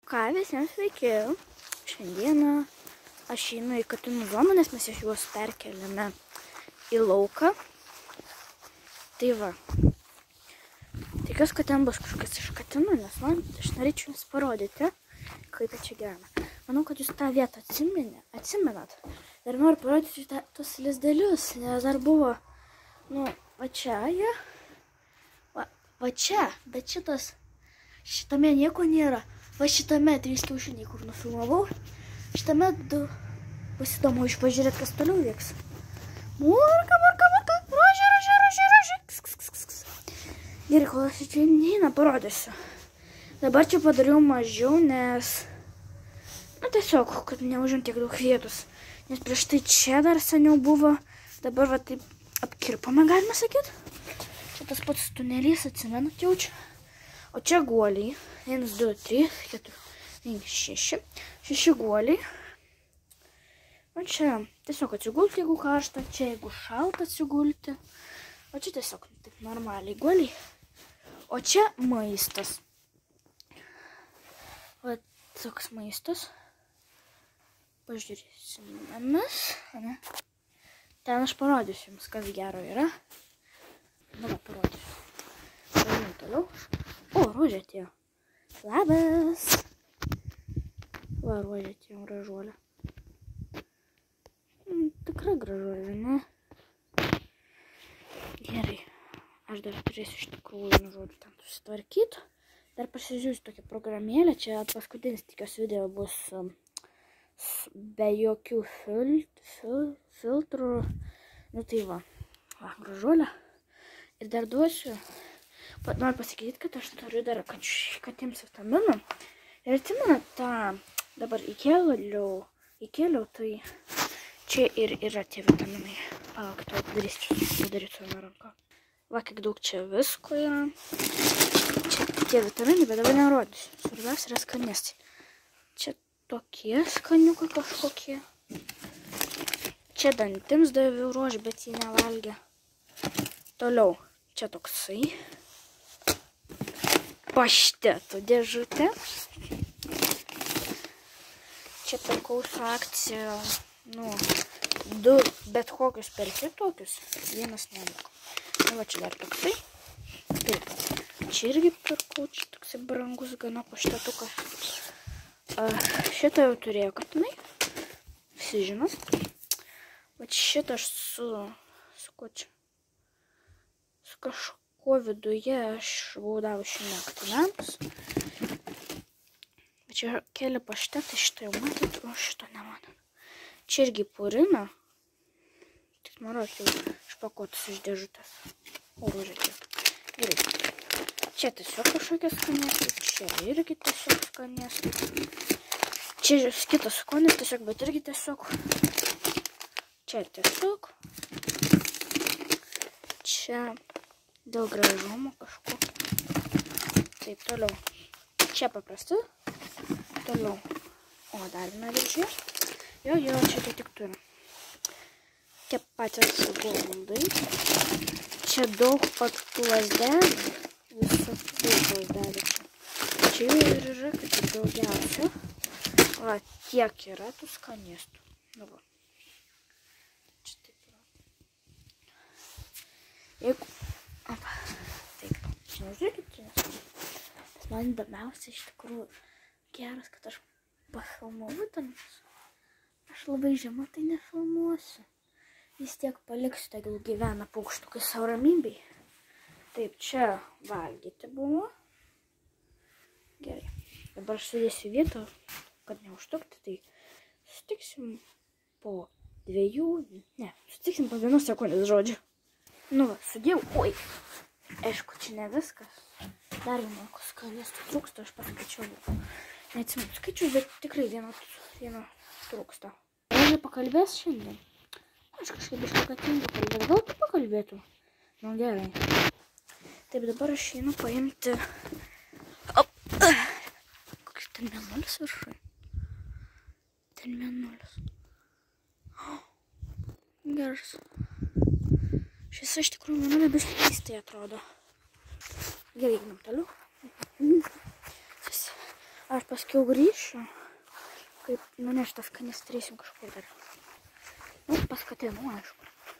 Ką visiems sveiki. Šiandieną aš einu į katinų zoną, nes mes juos perkeliame į lauką. Tai va. Tikiuosi, kad ten bus kažkas iš katinų, nes aš norėčiau jums parodyti, kaip čia gyvena. Manau, kad jūs tą vietą atsimenat. Ir noriu parodyti tos lizdelius, nes dar buvo, va čia jie. Va čia, bet šitame nieko nėra. Va šitame 3 kiaušiniai, kur nufilmavau. Šitame 2. Bus įdomu pažiūrėti, kas toliau vyks. Morka, rožė. Gerai, kol aš čia neina parodysiu. Dabar čia padariau mažiau, nes... tiesiog, kad neužimti tiek daug vietos. Nes prieš tai čia dar seniau buvo. Dabar va taip apkirpama, galima sakyti. Čia tas pats tunelys, atsimenat jau čia. O čia guoliai. 1, 2, 3, 4, 5, 6. 6 guoliai. O čia tiesiog atsigulti, jeigu karšta. Čia jeigu šalta atsigulti. O čia tiesiog taip normaliai guoliai. O čia maistas. Va toks maistas. Pažiūrėsime mes. Ten aš parodysiu jums, kas gero yra. Va, parodysiu. Pažiūrėjom toliau. O, rožė atėjo. Labas. Va, rožė atėjo, gražuolė. Tikra gražuolė, ne? Gerai. Aš dar turėsiu iš tikrųjų, žodžiu, ten susitvarkyti. Dar pasižiūrėsiu tokią programėlę. Čia paskutinis tikiuosi video bus be jokių filtrų. Tai va. Va, gražuolė. Ir dar duosiu. Noriu pasakyti, kad aš turiu dar katėms vitaminų. Ir atsimenat tą, dabar įkėliau, tai čia ir yra tie vitaminai. Palauk, to padarysiu savo ranką. Va, kiek daug čia visko yra. Čia tie vitaminai, bet dabar nerodysiu. Svarbiausia yra skanėstai. Čia tokie skaniukai kažkokie. Čia dantims daviau rožį, bet jį nevalgė. Toliau, čia toksai. Pašteto dėžutė. Čia perkaus akciją, 2 bet kokius perki tokius, 1 nemoka. Va čia dar toksai. Taip, čia irgi perkau, čia toksai brangus gana paštetukas. Šitą jau turėjo katinai, visi žinot. Va šitą aš su kuo čia? Su kažkuo viduje aš buvau davusi ne katinams. Bet čia keli paštetai, šitą jau matot, o šito nematot. Čia irgi purina. Tik noriu jau išpakuotis iš dėžutės. O, žiūrėkit. Gerai. Čia tiesiog kažkokie skanėstai. Čia irgi tiesiog skanėstai. Čia kitas skonis tiesiog, bet irgi tiesiog. Čia tiesiog. Čia dėl gražumo kažkokio. Taip, toliau. Čia paprasti. Toliau. O, dar viena dėžė. Jo, čia tai tik turiu. Tie patys gundai. Čia daug lasdelių. Visų daug lasdelių čia. Čia jau ir yra, kad ir daugiausia. Va, tiek yra tų skanėstų. Nu va. Čia taip yra. Jeigu... Opa. Taip. Žiūrėkit, čia. Man įdomiausia iš tikrųjų geras, kad aš pafilmavau ten. Aš labai žemą tai nefilmuosiu. Vis tiek paliksiu, tegul gyvena paukštukai savo ramybėj. Taip, čia valgyti buvo. Gerai. Dabar aš sudėsiu vietą, kad neužtukti, tai sutiksim po 2, ne, sutiksim po 1 sekundės žodžiu. Nu va, sudėjau, oi. Aišku, čia ne viskas. Dar vieno skanėstų trūksta, aš paskaičiau. Neatsimenu skaičius, bet tikrai vieno trūksta. Gal pakalbės šiandien? Aš kažkaip iš to katingu kalbėt. Gal tu pakalbėtų? Nu gerai. Taip, dabar aš einu paimti... Koks ten mėnulis viršui? Ten mėnulis. Geras. Šis iš tikrųjų mėnulė biškai keistai atrodo. Gerai, einam toliau. Aš paskiau grįšiu, kaip nuneštas kanistrėsim kažkur dar. Nu, pas katinu, aišku.